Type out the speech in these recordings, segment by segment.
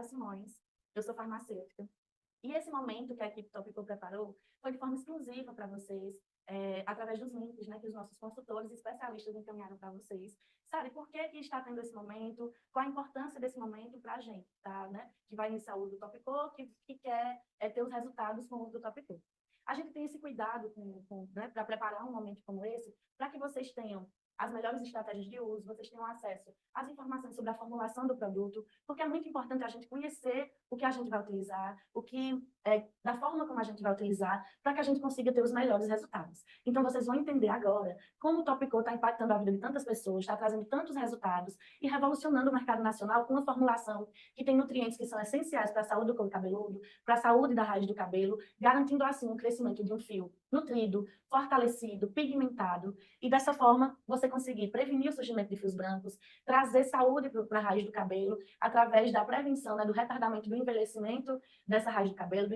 Clara Simões, eu sou farmacêutica. E esse momento que a equipe Topicol preparou foi de forma exclusiva para vocês, através dos links, né, que os nossos consultores e especialistas encaminharam para vocês. Sabe por que está tendo esse momento? Qual a importância desse momento para a gente, tá, né? Que vai iniciar o uso do Topicol, que quer ter os resultados com o uso do Topicol. A gente tem esse cuidado né, para preparar um momento como esse, para que vocês tenham as melhores estratégias de uso, vocês tenham acesso às informações sobre a formulação do produto, porque é muito importante a gente conhecer o que a gente vai utilizar, da forma como a gente vai utilizar, para que a gente consiga ter os melhores resultados. Então, vocês vão entender agora como o Topicol está impactando a vida de tantas pessoas, está trazendo tantos resultados e revolucionando o mercado nacional com uma formulação que tem nutrientes que são essenciais para a saúde do couro cabeludo, para a saúde da raiz do cabelo, garantindo assim o crescimento de um fio nutrido, fortalecido, pigmentado, e dessa forma você conseguir prevenir o surgimento de fios brancos, trazer saúde para a raiz do cabelo, através da prevenção, né, do retardamento do envelhecimento dessa raiz do cabelo,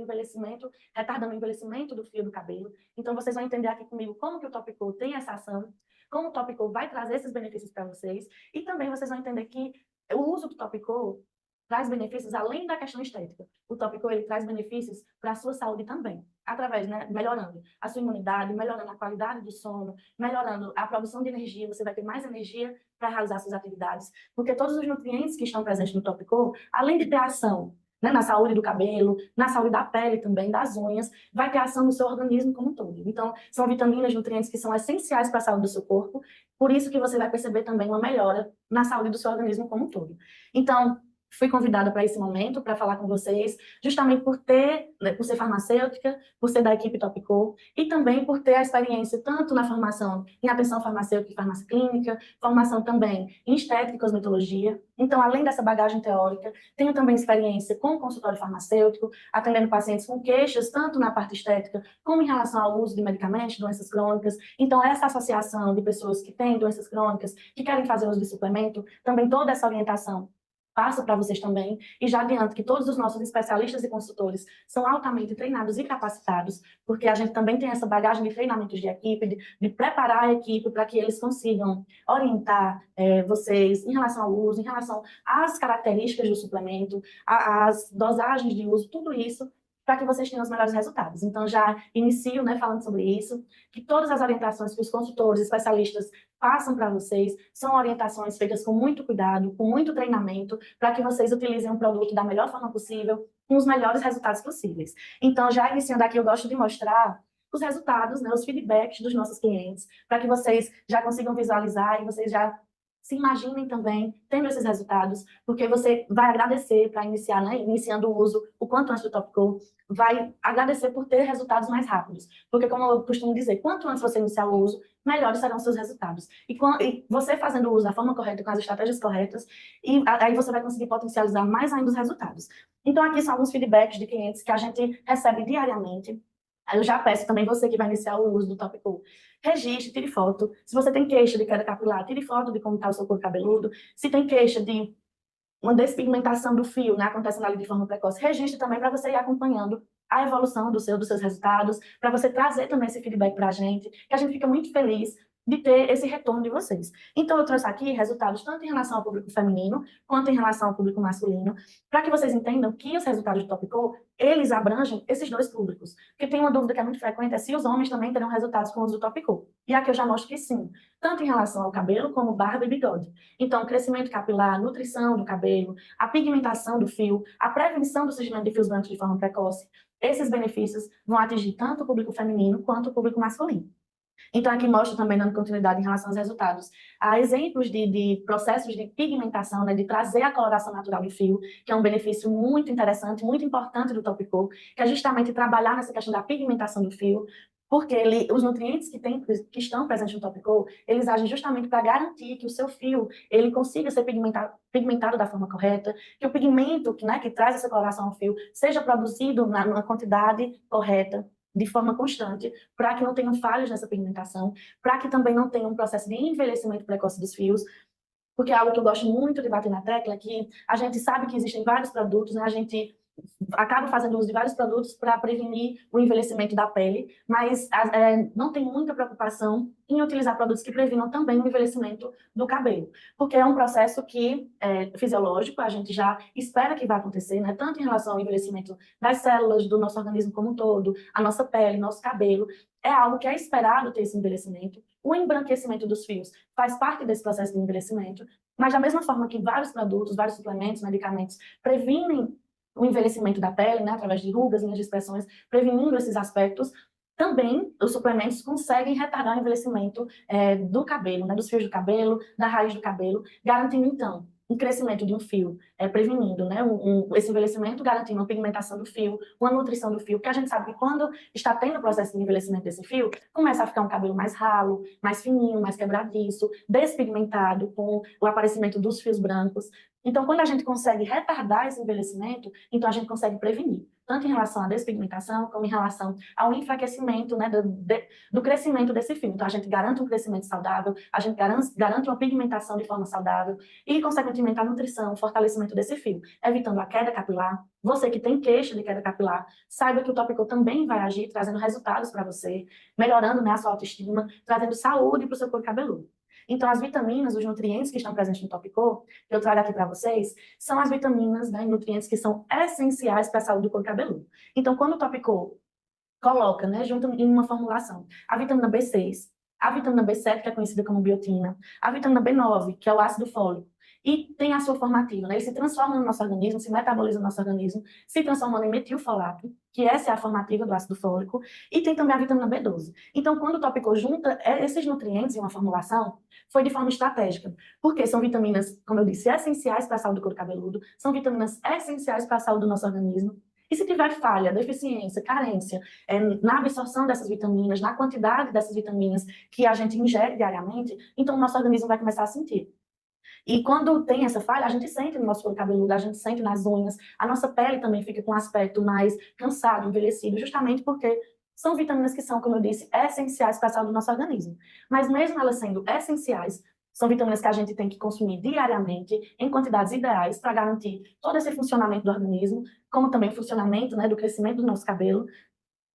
retardando o envelhecimento do fio do cabelo. Então, vocês vão entender aqui comigo como que o Topicol tem essa ação, como o Topicol vai trazer esses benefícios para vocês, e também vocês vão entender que o uso do Topicol traz benefícios além da questão estética. O Topicol, ele traz benefícios para a sua saúde também, através, né, melhorando a sua imunidade, melhorando a qualidade do sono, melhorando a produção de energia, você vai ter mais energia para realizar suas atividades, porque todos os nutrientes que estão presentes no Topicol, além de ter ação, né, na saúde do cabelo, na saúde da pele também, das unhas, vai ter ação no seu organismo como um todo. Então, são vitaminas, nutrientes que são essenciais para a saúde do seu corpo, por isso que você vai perceber também uma melhora na saúde do seu organismo como um todo. Então, fui convidada para esse momento, para falar com vocês, justamente por ser farmacêutica, por ser da equipe Topicol, e também por ter a experiência tanto na formação em atenção farmacêutica e farmácia clínica, formação também em estética e cosmetologia. Então, além dessa bagagem teórica, tenho também experiência com consultório farmacêutico, atendendo pacientes com queixas, tanto na parte estética, como em relação ao uso de medicamentos, doenças crônicas. Então, essa associação de pessoas que têm doenças crônicas, que querem fazer uso de suplemento, também toda essa orientação passo para vocês também, e já adianto que todos os nossos especialistas e consultores são altamente treinados e capacitados, porque a gente também tem essa bagagem de treinamentos de equipe, de preparar a equipe para que eles consigam orientar vocês em relação ao uso, em relação às características do suplemento, às dosagens de uso, tudo isso, para que vocês tenham os melhores resultados. Então, já inicio, né, falando sobre isso, que todas as orientações que os consultores, especialistas passam para vocês são orientações feitas com muito cuidado, com muito treinamento, para que vocês utilizem o produto da melhor forma possível, com os melhores resultados possíveis. Então, já iniciando aqui, eu gosto de mostrar os resultados, né, os feedbacks dos nossos clientes, para que vocês já consigam visualizar e vocês já se imaginem também tendo esses resultados, porque você vai agradecer para iniciar, né, iniciando o uso o quanto antes do Topicol, vai agradecer por ter resultados mais rápidos, porque como eu costumo dizer, quanto antes você iniciar o uso, melhores serão os seus resultados. E você fazendo o uso da forma correta, com as estratégias corretas, e aí você vai conseguir potencializar mais ainda os resultados. Então aqui são alguns feedbacks de clientes que a gente recebe diariamente. Aí eu já peço também você que vai iniciar o uso do Topicol, registre, tire foto. Se você tem queixa de queda capilar, tire foto de como está o seu couro cabeludo. Se tem queixa de uma despigmentação do fio, né, acontecendo ali de forma precoce, registre também para você ir acompanhando a evolução dos seus resultados, para você trazer também esse feedback para a gente, que a gente fica muito feliz de ter esse retorno de vocês. Então, eu trouxe aqui resultados tanto em relação ao público feminino, quanto em relação ao público masculino, para que vocês entendam que os resultados do Topicol, eles abrangem esses dois públicos. Porque tem uma dúvida que é muito frequente, é se os homens também terão resultados com o uso do Topicol. E aqui eu já mostro que sim, tanto em relação ao cabelo, como barba e bigode. Então, crescimento capilar, nutrição do cabelo, a pigmentação do fio, a prevenção do surgimento de fios brancos de forma precoce, esses benefícios vão atingir tanto o público feminino quanto o público masculino. Então, aqui mostra também, dando continuidade em relação aos resultados, há exemplos de processos de pigmentação, né, de trazer a coloração natural do fio, que é um benefício muito interessante, muito importante do Topicol, que é justamente trabalhar nessa questão da pigmentação do fio, porque os nutrientes que estão presentes no Topicol, eles agem justamente para garantir que o seu fio ele consiga ser pigmentado da forma correta, que o pigmento né, que traz essa coloração ao fio seja produzido numa quantidade correta, de forma constante, para que não tenham falhas nessa pigmentação, para que também não tenha um processo de envelhecimento precoce dos fios, porque é algo que eu gosto muito de bater na tecla, que a gente sabe que existem vários produtos, né? A gente acaba fazendo uso de vários produtos para prevenir o envelhecimento da pele, mas não tem muita preocupação em utilizar produtos que previnam também o envelhecimento do cabelo, porque é um processo que é fisiológico, a gente já espera que vai acontecer, né? Tanto em relação ao envelhecimento das células do nosso organismo como um todo, a nossa pele, nosso cabelo, é algo que é esperado ter esse envelhecimento. O embranquecimento dos fios faz parte desse processo de envelhecimento, mas da mesma forma que vários produtos, vários suplementos, medicamentos previnem o envelhecimento da pele, né, através de rugas, linhas de expressões, prevenindo esses aspectos, também os suplementos conseguem retardar o envelhecimento do cabelo, né, dos fios do cabelo, da raiz do cabelo, garantindo, então, o crescimento de um fio, prevenindo, né, esse envelhecimento, garantindo uma pigmentação do fio, uma nutrição do fio, porque a gente sabe que quando está tendo o processo de envelhecimento desse fio, começa a ficar um cabelo mais ralo, mais fininho, mais quebradiço, despigmentado, com o aparecimento dos fios brancos. Então, quando a gente consegue retardar esse envelhecimento, então a gente consegue prevenir, tanto em relação à despigmentação, como em relação ao enfraquecimento, né, do crescimento desse fio. Então, a gente garante um crescimento saudável, a gente garante uma pigmentação de forma saudável e, consequentemente, a nutrição, o fortalecimento desse fio, evitando a queda capilar. Você que tem queixa de queda capilar, saiba que o tópico também vai agir, trazendo resultados para você, melhorando, né, a sua autoestima, trazendo saúde para o seu couro cabeludo. Então, as vitaminas, os nutrientes que estão presentes no Topicô, que eu trago aqui para vocês, são as vitaminas, né, nutrientes que são essenciais para a saúde do couro cabeludo. Então, quando o Topicô coloca, né, junto em uma formulação, a vitamina B6, a vitamina B7, que é conhecida como biotina, a vitamina B9, que é o ácido fólico, e tem a sua formativa, né? Ele se transforma no nosso organismo, se metaboliza no nosso organismo, se transformando em metilfolato, que essa é a formativa do ácido fólico, e tem também a vitamina B12. Então, quando o Topicô junta esses nutrientes em uma formulação, foi de forma estratégica, porque são vitaminas, como eu disse, essenciais para a saúde do couro cabeludo, são vitaminas essenciais para a saúde do nosso organismo, e se tiver falha, deficiência, carência na absorção dessas vitaminas, na quantidade dessas vitaminas que a gente ingere diariamente, então o nosso organismo vai começar a sentir. E quando tem essa falha, a gente sente no nosso couro cabeludo, a gente sente nas unhas, a nossa pele também fica com um aspecto mais cansado, envelhecido, justamente porque são vitaminas que são, como eu disse, essenciais para a saúde do nosso organismo. Mas mesmo elas sendo essenciais, são vitaminas que a gente tem que consumir diariamente, em quantidades ideais, para garantir todo esse funcionamento do organismo, como também o funcionamento, né, do crescimento do nosso cabelo.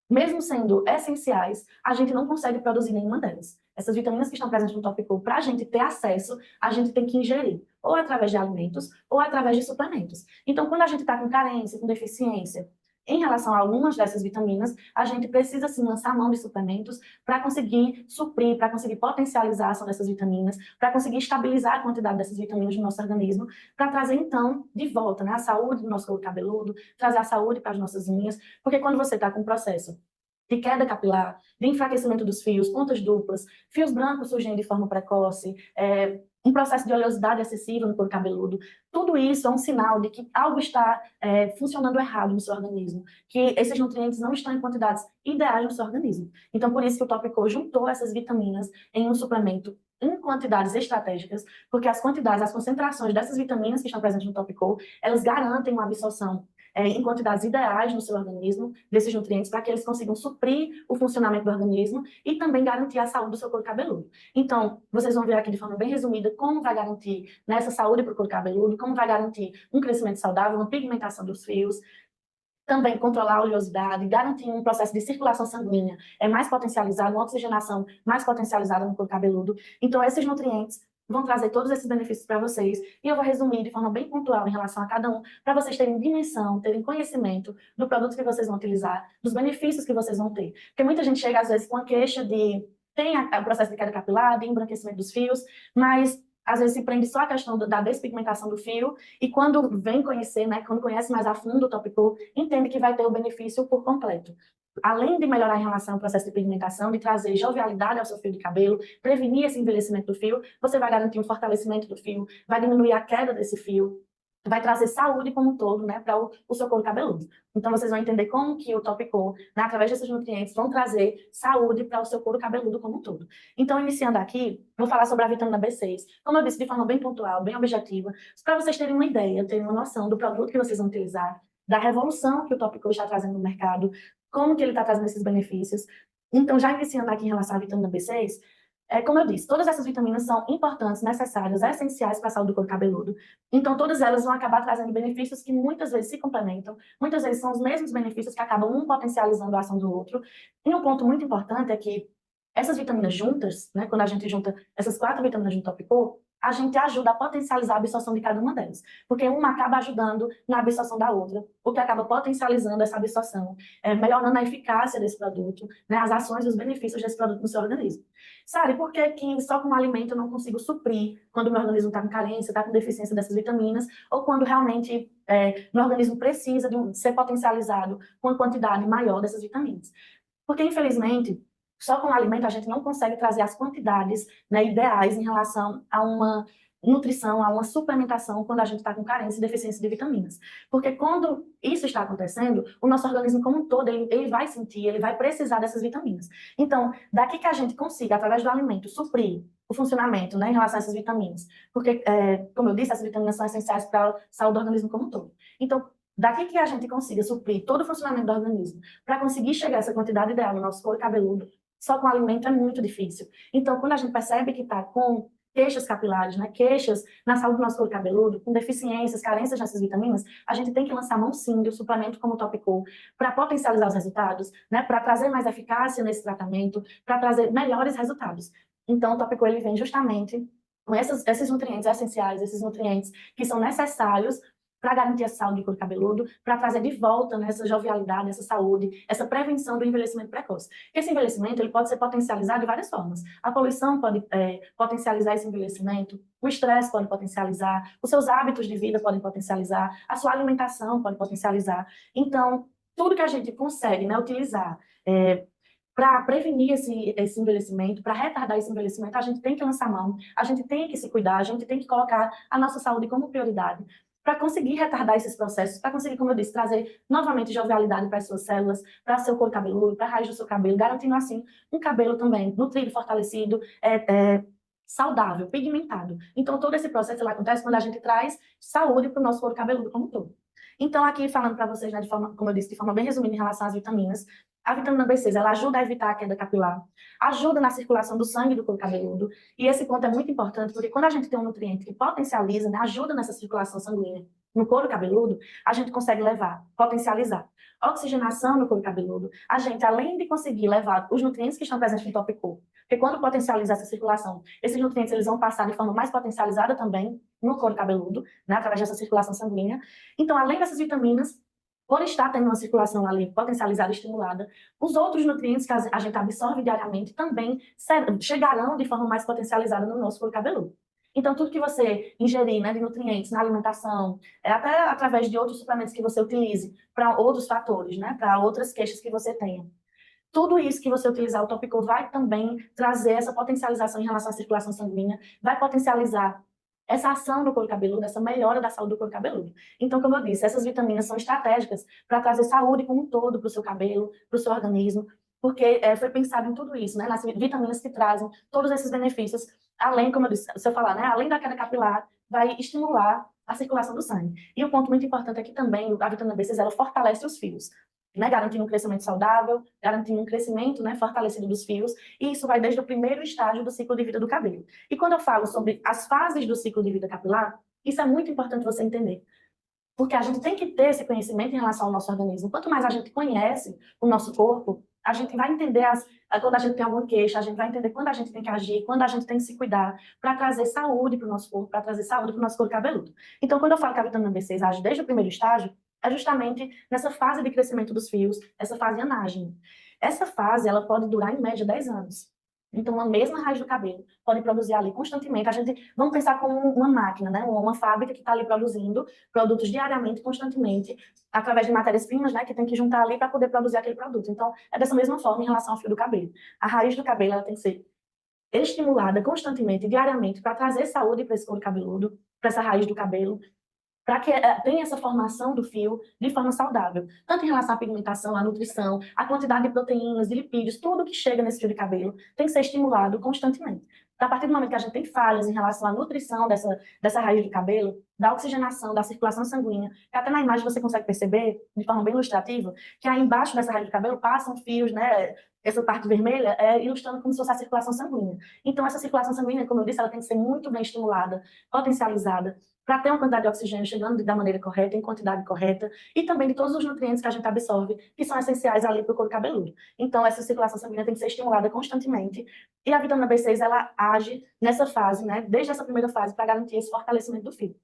Mesmo sendo essenciais, a gente não consegue produzir nenhuma delas. Essas vitaminas que estão presentes no tópico, para a gente ter acesso, a gente tem que ingerir, ou através de alimentos, ou através de suplementos. Então, quando a gente está com carência, com deficiência, em relação a algumas dessas vitaminas, a gente precisa, sim, lançar mão de suplementos para conseguir suprir, para conseguir potencializar a ação dessas vitaminas, para conseguir estabilizar a quantidade dessas vitaminas no nosso organismo, para trazer, então, de volta, né, a saúde do nosso couro cabeludo, trazer a saúde para as nossas unhas, porque quando você está com um processo de queda capilar, de enfraquecimento dos fios, pontas duplas, fios brancos surgindo de forma precoce, um processo de oleosidade excessiva no couro cabeludo, tudo isso é um sinal de que algo está funcionando errado no seu organismo, que esses nutrientes não estão em quantidades ideais no seu organismo. Então, por isso que o Topicô juntou essas vitaminas em um suplemento em quantidades estratégicas, porque as quantidades, as concentrações dessas vitaminas que estão presentes no Topicô, elas garantem uma absorção em quantidades ideais no seu organismo, desses nutrientes, para que eles consigam suprir o funcionamento do organismo e também garantir a saúde do seu couro cabeludo. Então, vocês vão ver aqui de forma bem resumida como vai garantir essa saúde para o couro cabeludo, como vai garantir um crescimento saudável, uma pigmentação dos fios, também controlar a oleosidade, garantir um processo de circulação sanguínea mais potencializado, uma oxigenação mais potencializada no couro cabeludo. Então, esses nutrientes vão trazer todos esses benefícios para vocês, e eu vou resumir de forma bem pontual em relação a cada um, para vocês terem dimensão, terem conhecimento do produto que vocês vão utilizar, dos benefícios que vocês vão ter. Porque muita gente chega, às vezes, com a queixa de tem o processo de queda capilar, de embranquecimento dos fios, mas às vezes se prende só a questão da despigmentação do fio, e quando vem conhecer, né, quando conhece mais a fundo o tópico, entende que vai ter o benefício por completo. Além de melhorar em relação ao processo de pigmentação, de trazer jovialidade ao seu fio de cabelo, prevenir esse envelhecimento do fio, você vai garantir um fortalecimento do fio, vai diminuir a queda desse fio, vai trazer saúde como um todo, né, para o seu couro cabeludo. Então, vocês vão entender como que o Topicô, né, através desses nutrientes, vão trazer saúde para o seu couro cabeludo como um todo. Então, iniciando aqui, vou falar sobre a vitamina B6. Como eu disse, de forma bem pontual, bem objetiva, para vocês terem uma ideia, terem uma noção do produto que vocês vão utilizar, da revolução que o Topicô está trazendo no mercado, como que ele está trazendo esses benefícios. Então, já iniciando aqui em relação à vitamina B6, Como eu disse, todas essas vitaminas são importantes, necessárias, essenciais para a saúde do couro cabeludo. Então, todas elas vão acabar trazendo benefícios que muitas vezes se complementam, muitas vezes são os mesmos benefícios que acabam um potencializando a ação do outro. E um ponto muito importante é que essas vitaminas juntas, né, quando a gente junta essas 4 vitaminas no Topicô, a gente ajuda a potencializar a absorção de cada uma delas, porque uma acaba ajudando na absorção da outra, o que acaba potencializando essa absorção, melhorando a eficácia desse produto, né, as ações e os benefícios desse produto no seu organismo. Sabe, por que só com alimento eu não consigo suprir quando o meu organismo está com carência, está com deficiência dessas vitaminas, ou quando realmente meu organismo precisa de ser potencializado com uma quantidade maior dessas vitaminas? Porque, infelizmente, só com o alimento a gente não consegue trazer as quantidades, né, ideais em relação a uma nutrição, a uma suplementação quando a gente está com carência e deficiência de vitaminas. Porque quando isso está acontecendo, o nosso organismo como um todo, ele vai sentir, ele vai precisar dessas vitaminas. Então, daqui que a gente consiga, através do alimento, suprir o funcionamento, né, em relação a essas vitaminas. Porque, como eu disse, essas vitaminas são essenciais para a saúde do organismo como um todo. Então, daqui que a gente consiga suprir todo o funcionamento do organismo, para conseguir chegar a essa quantidade ideal no nosso couro cabeludo, só com alimento é muito difícil. Então, quando a gente percebe que está com queixas capilares, né, queixas na saúde do nosso couro cabeludo, com deficiências, carências nessas vitaminas, a gente tem que lançar mão sim de um suplemento como o Topicô para potencializar os resultados, né, para trazer mais eficácia nesse tratamento, para trazer melhores resultados. Então, o Topicô ele vem justamente com esses nutrientes essenciais, esses nutrientes que são necessários para garantir a saúde do couro cabeludo, para trazer de volta, né, essa jovialidade, essa saúde, essa prevenção do envelhecimento precoce. Esse envelhecimento ele pode ser potencializado de várias formas. A poluição pode potencializar esse envelhecimento, o estresse pode potencializar, os seus hábitos de vida podem potencializar, a sua alimentação pode potencializar. Então, tudo que a gente consegue, né, utilizar para prevenir esse envelhecimento, para retardar esse envelhecimento, a gente tem que lançar mão, a gente tem que se cuidar, a gente tem que colocar a nossa saúde como prioridade, para conseguir retardar esses processos, para conseguir, como eu disse, trazer novamente jovialidade para as suas células, para seu couro cabeludo, para a raiz do seu cabelo, garantindo assim um cabelo também nutrido, fortalecido, saudável, pigmentado. Então, todo esse processo acontece quando a gente traz saúde para o nosso couro cabeludo como um todo. Então, aqui falando para vocês, né, de forma, como eu disse, de forma bem resumida em relação às vitaminas, a vitamina B6, ela ajuda a evitar a queda capilar, ajuda na circulação do sangue do couro cabeludo, e esse ponto é muito importante, porque quando a gente tem um nutriente que potencializa, né, ajuda nessa circulação sanguínea no couro cabeludo, a gente consegue levar, potencializar oxigenação no couro cabeludo. A gente, além de conseguir levar os nutrientes que estão presentes no Topicô, porque quando potencializa essa circulação, esses nutrientes eles vão passar de forma mais potencializada também no couro cabeludo, né, através dessa circulação sanguínea. Então, além dessas vitaminas, por estar tendo uma circulação ali potencializada, estimulada, os outros nutrientes que a gente absorve diariamente também chegarão de forma mais potencializada no nosso couro cabeludo. Então, tudo que você ingerir, né, de nutrientes na alimentação, até através de outros suplementos que você utilize para outros fatores, né, para outras queixas que você tenha. Tudo isso que você utilizar o Topicô vai também trazer essa potencialização em relação à circulação sanguínea, vai potencializar essa ação do couro cabeludo, essa melhora da saúde do couro cabeludo. Então, como eu disse, essas vitaminas são estratégicas para trazer saúde como um todo para o seu cabelo, para o seu organismo, porque foi pensado em tudo isso, né? Nas vitaminas que trazem todos esses benefícios, além, como eu disse, se eu falar, né? Além da queda capilar, vai estimular a circulação do sangue. E um ponto muito importante é que também a vitamina B6, ela fortalece os fios, né, garantindo um crescimento saudável, garantindo um crescimento, né, fortalecido dos fios, e isso vai desde o primeiro estágio do ciclo de vida do cabelo. E quando eu falo sobre as fases do ciclo de vida capilar, isso é muito importante você entender, porque a gente tem que ter esse conhecimento em relação ao nosso organismo. Quanto mais a gente conhece o nosso corpo, a gente vai entender quando a gente tem alguma queixa, a gente vai entender quando a gente tem que agir, quando a gente tem que se cuidar, para trazer saúde para o nosso corpo, para trazer saúde para o nosso couro cabeludo. Então, quando eu falo que a vitamina B6 age desde o primeiro estágio, é justamente nessa fase de crescimento dos fios, essa fase anágena. Essa fase, ela pode durar, em média, 10 anos. Então, a mesma raiz do cabelo pode produzir ali constantemente. Vamos pensar como uma máquina, né? Uma fábrica que está ali produzindo produtos diariamente, constantemente, através de matérias-primas, né? Que tem que juntar ali para poder produzir aquele produto. Então, é dessa mesma forma em relação ao fio do cabelo. A raiz do cabelo, ela tem que ser estimulada constantemente, diariamente, para trazer saúde para esse couro cabeludo, para essa raiz do cabelo, para que tenha essa formação do fio de forma saudável, tanto em relação à pigmentação, à nutrição, à quantidade de proteínas, de lipídios, tudo que chega nesse fio de cabelo tem que ser estimulado constantemente. Então, a partir do momento que a gente tem falhas em relação à nutrição dessa raiz do cabelo, da oxigenação, da circulação sanguínea, que até na imagem você consegue perceber, de forma bem ilustrativa, que aí embaixo dessa raiz do cabelo passam fios, né? Essa parte vermelha é ilustrando como se fosse a circulação sanguínea. Então, essa circulação sanguínea, como eu disse, ela tem que ser muito bem estimulada, potencializada, para ter uma quantidade de oxigênio chegando da maneira correta, em quantidade correta, e também de todos os nutrientes que a gente absorve, que são essenciais ali para o couro cabeludo. Então, essa circulação sanguínea tem que ser estimulada constantemente, e a vitamina B6, ela age nessa fase, né, desde essa primeira fase, para garantir esse fortalecimento do fio.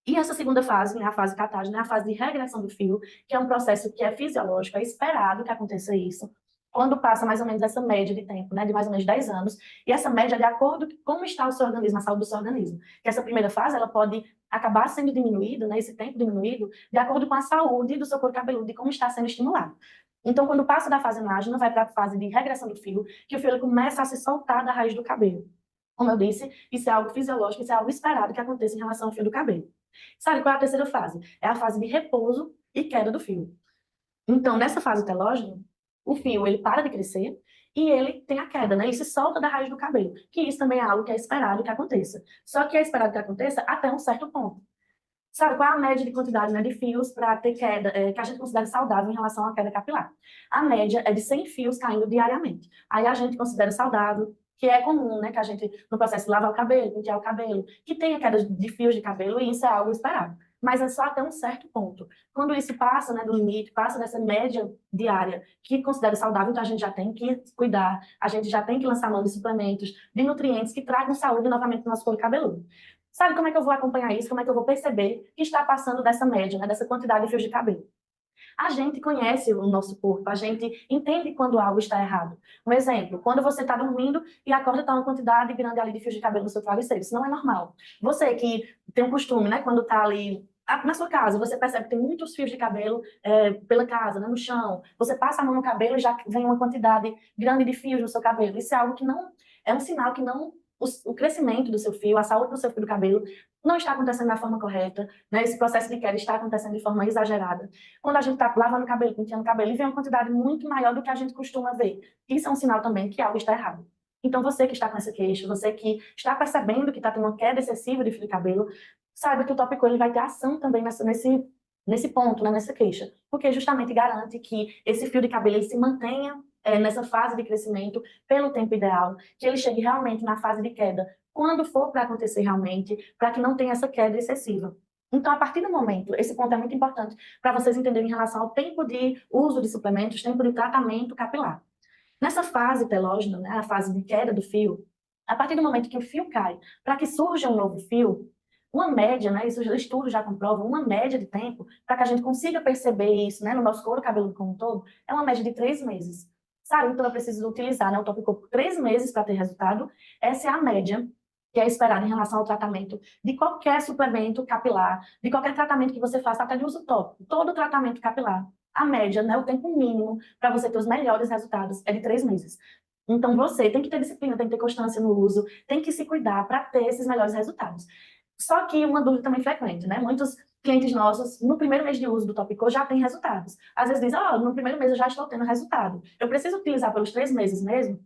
E essa segunda fase, né, a fase catágena, né, a fase de regressão do fio, que é um processo que é fisiológico, é esperado que aconteça isso, quando passa mais ou menos essa média de tempo, né, de mais ou menos 10 anos, e essa média é de acordo com como está o seu organismo, a saúde do seu organismo. Que essa primeira fase, ela pode acabar sendo diminuída, né, esse tempo diminuído, de acordo com a saúde do seu couro cabeludo, de como está sendo estimulado. Então, quando passa da fase anágena, vai para a fase de regressão do fio, que o fio ele começa a se soltar da raiz do cabelo. Como eu disse, isso é algo fisiológico, isso é algo esperado que aconteça em relação ao fio do cabelo. Sabe qual é a terceira fase? É a fase de repouso e queda do fio. Então, nessa fase telógena, o fio ele para de crescer e ele tem a queda, né? Ele se solta da raiz do cabelo, que isso também é algo que é esperado que aconteça. Só que é esperado que aconteça até um certo ponto. Sabe qual é a média de quantidade, né, de fios para ter queda, que a gente considera saudável em relação à queda capilar? A média é de 100 fios caindo diariamente. Aí a gente considera saudável, que é comum, né, que a gente, no processo de lavar o cabelo, pentear o cabelo, que tenha queda de fios de cabelo, e isso é algo esperado. Mas é só até um certo ponto. Quando isso passa, né, do limite, passa dessa média diária, que considera saudável, então a gente já tem que cuidar, a gente já tem que lançar mão de suplementos, de nutrientes que tragam saúde novamente no nosso couro cabeludo. Sabe como é que eu vou acompanhar isso? Como é que eu vou perceber que está passando dessa média, né, dessa quantidade de fios de cabelo? A gente conhece o nosso corpo, a gente entende quando algo está errado. Um exemplo, quando você está dormindo e acorda está uma quantidade grande ali de fios de cabelo no seu travesseiro, isso não é normal. Você que tem um costume, né, quando está ali na sua casa, você percebe que tem muitos fios de cabelo pela casa, né, no chão, você passa a mão no cabelo e já vem uma quantidade grande de fios no seu cabelo. Isso é algo que não, é um sinal que não o crescimento do seu fio, a saúde do seu fio do cabelo não está acontecendo da forma correta, né? Esse processo de queda está acontecendo de forma exagerada. Quando a gente está lavando o cabelo, penteando o cabelo, e vem uma quantidade muito maior do que a gente costuma ver. Isso é um sinal também que algo está errado. Então, você que está com essa queixa, você que está percebendo que está tendo uma queda excessiva de fio de cabelo, saiba que o tópico ele vai ter ação também nesse ponto, né, nessa queixa, porque justamente garante que esse fio de cabelo ele se mantenha nessa fase de crescimento pelo tempo ideal, que ele chegue realmente na fase de queda, quando for para acontecer realmente, para que não tenha essa queda excessiva. Então, a partir do momento, esse ponto é muito importante para vocês entenderem em relação ao tempo de uso de suplementos, tempo de tratamento capilar. Nessa fase telógena, né, a fase de queda do fio, a partir do momento que o fio cai, para que surja um novo fio, uma média, né, isso o estudo já comprova, uma média de tempo, para que a gente consiga perceber isso, né, no nosso couro cabeludo como um todo, é uma média de 3 meses. Sabe? Então, eu preciso utilizar, né, o Top por 3 meses para ter resultado. Essa é a média que é esperada em relação ao tratamento de qualquer suplemento capilar, de qualquer tratamento que você faça, até de uso tópico. Todo tratamento capilar, a média, né, o tempo mínimo para você ter os melhores resultados é de 3 meses. Então, você tem que ter disciplina, tem que ter constância no uso, tem que se cuidar para ter esses melhores resultados. Só que uma dúvida também frequente, né? Muitos clientes nossos, no primeiro mês de uso do Topico, já têm resultados. Às vezes dizem, no primeiro mês eu já estou tendo resultado. Eu preciso utilizar pelos 3 meses mesmo?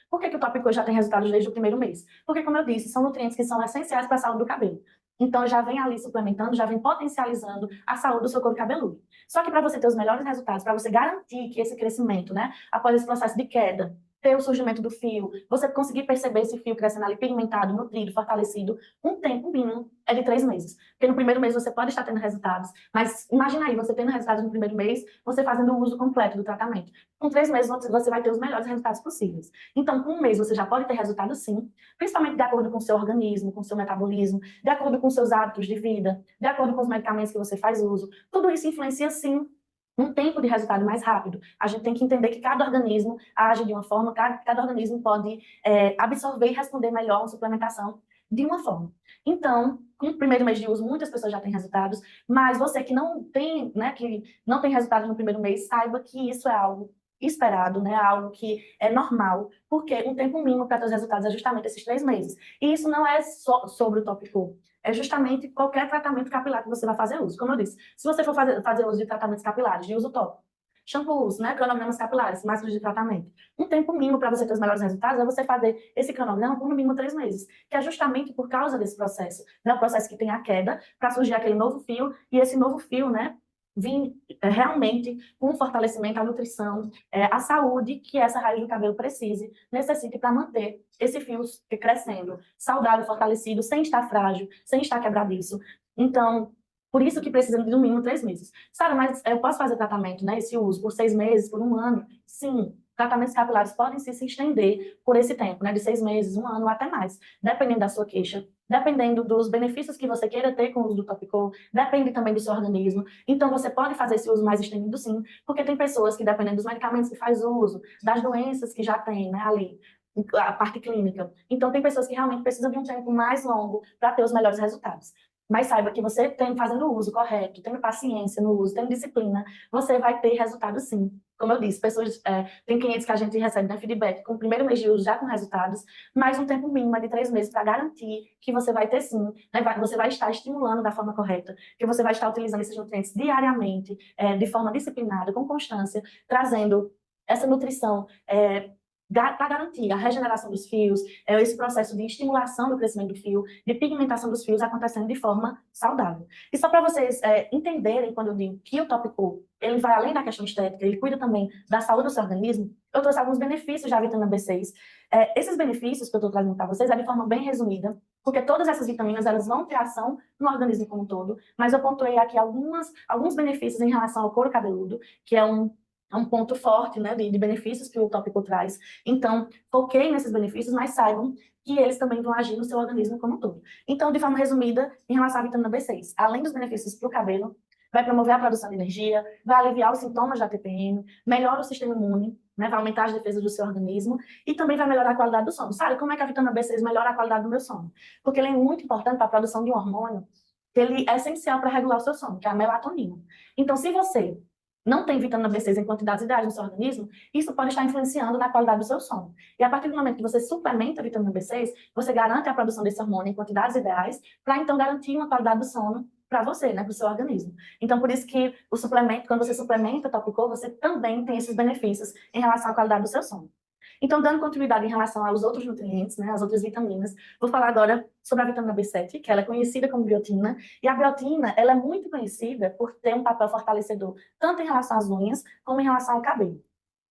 Por que o Topico já tem resultados desde o primeiro mês? Porque, como eu disse, são nutrientes que são essenciais para a saúde do cabelo. Então, já vem ali suplementando, já vem potencializando a saúde do seu couro cabeludo. Só que para você ter os melhores resultados, para você garantir que esse crescimento, né, após esse processo de queda, ter o surgimento do fio, você conseguir perceber esse fio crescendo ali pigmentado, nutrido, fortalecido, um tempo mínimo é de 3 meses. Porque no primeiro mês você pode estar tendo resultados, mas imagina aí, você tendo resultados no primeiro mês, você fazendo o uso completo do tratamento. Com 3 meses você vai ter os melhores resultados possíveis. Então, com um mês você já pode ter resultado sim, principalmente de acordo com o seu organismo, com o seu metabolismo, de acordo com os seus hábitos de vida, de acordo com os medicamentos que você faz uso. Tudo isso influencia sim um tempo de resultado mais rápido. A gente tem que entender que cada organismo age de uma forma, cada organismo pode absorver e responder melhor a uma suplementação de uma forma. Então, com o primeiro mês de uso, muitas pessoas já têm resultados, mas você que não tem, né, que não tem resultados no primeiro mês, saiba que isso é algo esperado, né, algo que é normal, porque um tempo mínimo para ter os resultados é justamente esses 3 meses. E isso não é só sobre o tópico, é justamente qualquer tratamento capilar que você vai fazer uso. Como eu disse, se você for fazer uso de tratamentos capilares, de uso tópico, shampoos, né, cronogramas capilares, máscaras de tratamento. Um tempo mínimo para você ter os melhores resultados é você fazer esse cronograma por no mínimo 3 meses, que é justamente por causa desse processo, né, o processo que tem a queda para surgir aquele novo fio, e esse novo fio, né, vir realmente com o fortalecimento, a nutrição, a saúde que essa raiz do cabelo necessite para manter esse fio crescendo, saudável, fortalecido, sem estar frágil, sem estar quebradiço. Então, por isso que precisa de no mínimo 3 meses. Sara, mas eu posso fazer tratamento, né? Esse uso por 6 meses, por 1 ano? Sim, tratamentos capilares podem se estender por esse tempo, né? De 6 meses, 1 ano ou até mais, dependendo da sua queixa, dependendo dos benefícios que você queira ter com o uso do Topical, depende também do seu organismo. Então, você pode fazer esse uso mais estendido, sim, porque tem pessoas que, dependendo dos medicamentos que faz uso, das doenças que já tem, né, ali, a parte clínica. Então, tem pessoas que realmente precisam de um tempo mais longo para ter os melhores resultados. Mas saiba que você fazendo o uso correto, tendo paciência no uso, tendo disciplina, você vai ter resultado sim. Como eu disse, tem clientes que a gente recebe, né, feedback com o primeiro mês de uso já com resultados, mais um tempo mínimo de 3 meses para garantir que você vai ter sim, né, você vai estar estimulando da forma correta, que você vai estar utilizando esses nutrientes diariamente, de forma disciplinada, com constância, trazendo essa nutrição para garantir a regeneração dos fios, esse processo de estimulação do crescimento do fio, de pigmentação dos fios acontecendo de forma saudável. E só para vocês entenderem, quando eu digo que o Topical, ele vai além da questão estética, ele cuida também da saúde do seu organismo, eu trouxe alguns benefícios da vitamina B6. Esses benefícios que eu estou trazendo para vocês é de forma bem resumida, porque todas essas vitaminas elas vão ter ação no organismo como um todo, mas eu pontuei aqui alguns benefícios em relação ao couro cabeludo, que é um ponto forte, né, de benefícios que o tópico traz. Então, foquei nesses benefícios, mas saibam que eles também vão agir no seu organismo como um todo. Então, de forma resumida, em relação à vitamina B6, além dos benefícios para o cabelo, vai promover a produção de energia, vai aliviar os sintomas da TPM, melhora o sistema imune, né, vai aumentar as defesas do seu organismo e também vai melhorar a qualidade do sono. Sabe como é que a vitamina B6 melhora a qualidade do meu sono? Porque ele é muito importante para a produção de um hormônio que ele é essencial para regular o seu sono, que é a melatonina. Então, se você não tem vitamina B6 em quantidades ideais no seu organismo, isso pode estar influenciando na qualidade do seu sono. E a partir do momento que você suplementa a vitamina B6, você garante a produção desse hormônio em quantidades ideais, para então garantir uma qualidade do sono para você, né, para o seu organismo. Então, por isso que o suplemento, quando você suplementa o Topical, você também tem esses benefícios em relação à qualidade do seu sono. Então, dando continuidade em relação aos outros nutrientes, né, as outras vitaminas, vou falar agora sobre a vitamina B7, que ela é conhecida como biotina, e a biotina, ela é muito conhecida por ter um papel fortalecedor, tanto em relação às unhas, como em relação ao cabelo.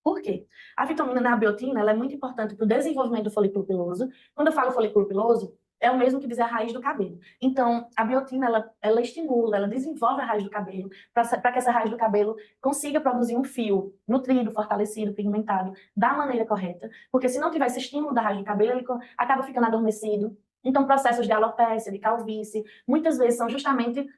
Por quê? A vitamina, né, a biotina, ela é muito importante para o desenvolvimento do folículo piloso. Quando eu falo folículo piloso, é o mesmo que dizer a raiz do cabelo. Então, a biotina, ela estimula, ela desenvolve a raiz do cabelo, para que essa raiz do cabelo consiga produzir um fio nutrido, fortalecido, pigmentado, da maneira correta. Porque se não tiver esse estímulo da raiz do cabelo, ele acaba ficando adormecido. Então, processos de alopécia, de calvície, muitas vezes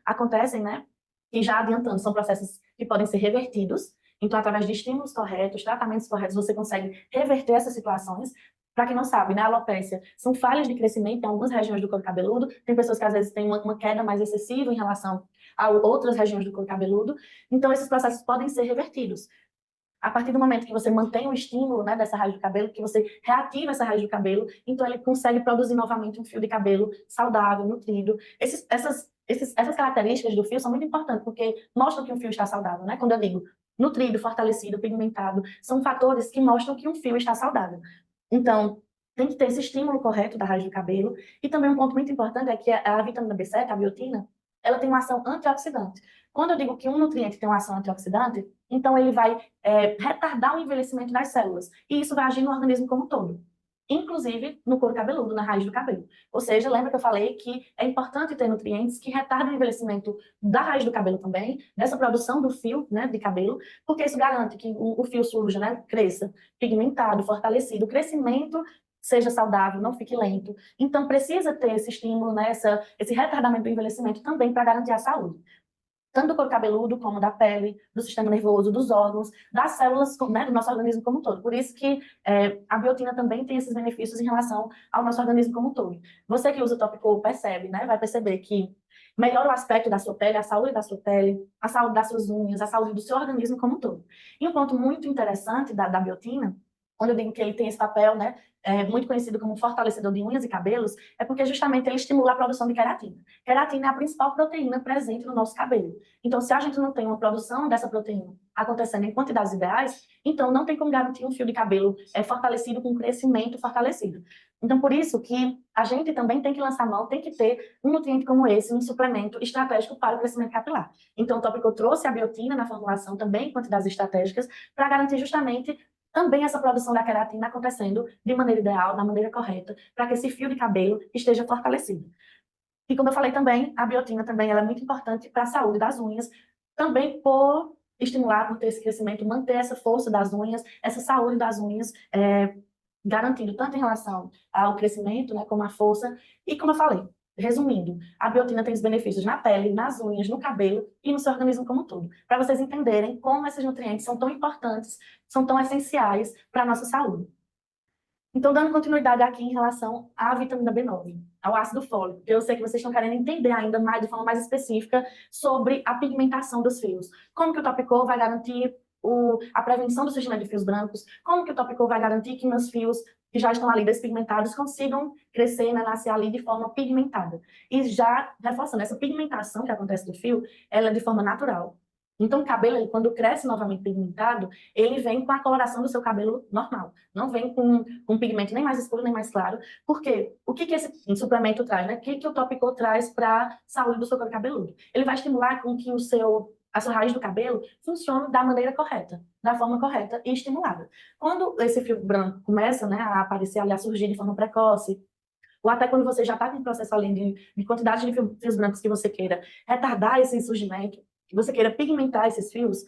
acontecem, né? E já adiantando, são processos que podem ser revertidos. Então, através de estímulos corretos, tratamentos corretos, você consegue reverter essas situações. Para quem não sabe, né, a alopécia são falhas de crescimento em algumas regiões do couro cabeludo. Tem pessoas que às vezes têm uma queda mais excessiva em relação a outras regiões do couro cabeludo. Então, esses processos podem ser revertidos. A partir do momento que você mantém o estímulo, né, dessa raiz do cabelo, que você reativa essa raiz do cabelo, então ele consegue produzir novamente um fio de cabelo saudável, nutrido. Essas características do fio são muito importantes, porque mostram que um fio está saudável, né? Quando eu digo nutrido, fortalecido, pigmentado, são fatores que mostram que um fio está saudável. Então, tem que ter esse estímulo correto da raiz do cabelo. E também um ponto muito importante é que a vitamina B7, a biotina, ela tem uma ação antioxidante. Quando eu digo que um nutriente tem uma ação antioxidante, então ele vai retardar o envelhecimento das células. E isso vai agir no organismo como um todo. Inclusive no couro cabeludo, na raiz do cabelo. Ou seja, lembra que eu falei que é importante ter nutrientes que retardam o envelhecimento da raiz do cabelo também, dessa produção do fio, né, de cabelo, porque isso garante que o fio surja, né, cresça pigmentado, fortalecido, o crescimento seja saudável, não fique lento. Então, precisa ter esse estímulo, né, esse retardamento do envelhecimento também para garantir a saúde. Tanto do couro cabeludo, como da pele, do sistema nervoso, dos órgãos, das células, né, do nosso organismo como um todo. Por isso que a biotina também tem esses benefícios em relação ao nosso organismo como um todo. Você que usa o Topical percebe, né, vai perceber que melhora o aspecto da sua pele, a saúde da sua pele, a saúde das suas unhas, a saúde do seu organismo como um todo. E um ponto muito interessante da biotina, quando eu digo que ele tem esse papel, né, muito conhecido como fortalecedor de unhas e cabelos, é porque justamente ele estimula a produção de queratina. Queratina é a principal proteína presente no nosso cabelo. Então, se a gente não tem uma produção dessa proteína acontecendo em quantidades ideais, então não tem como garantir um fio de cabelo fortalecido, com crescimento fortalecido. Então, por isso que a gente também tem que lançar mão, tem que ter um nutriente como esse, um suplemento estratégico para o crescimento capilar. Então, o Tópico trouxe a biotina na formulação também em quantidades estratégicas para garantir justamente também essa produção da queratina acontecendo de maneira ideal, da maneira correta, para que esse fio de cabelo esteja fortalecido. E como eu falei também, a biotina também ela é muito importante para a saúde das unhas, também por estimular, por ter esse crescimento, manter essa força das unhas, essa saúde das unhas, garantindo tanto em relação ao crescimento, né, como a força. E como eu falei, resumindo, a biotina tem os benefícios na pele, nas unhas, no cabelo e no seu organismo como um todo. Para vocês entenderem como esses nutrientes são tão importantes, são tão essenciais para a nossa saúde. Então, dando continuidade aqui em relação à vitamina B9, ao ácido fólico, que eu sei que vocês estão querendo entender ainda mais, de forma mais específica, sobre a pigmentação dos fios. Como que o Topicol vai garantir a prevenção do surgimento de fios brancos? Como que o Topicol vai garantir que meus fios que já estão ali despigmentados consigam crescer, né, nascer ali de forma pigmentada? E já reforçando, essa pigmentação que acontece do fio, ela é de forma natural. Então, o cabelo, ele, quando cresce novamente pigmentado, ele vem com a coloração do seu cabelo normal. Não vem com um pigmento nem mais escuro, nem mais claro. Por quê? O que esse suplemento traz, né? O que o Topicol traz para a saúde do seu couro cabeludo? Ele vai estimular com que a sua raiz do cabelo funcione da maneira correta, da forma correta e estimulada. Quando esse fio branco começa, né, a aparecer ali, a surgir de forma precoce, ou até quando você já está com um processo além de quantidade de fios brancos que você queira retardar esse surgimento, que você queira pigmentar esses fios,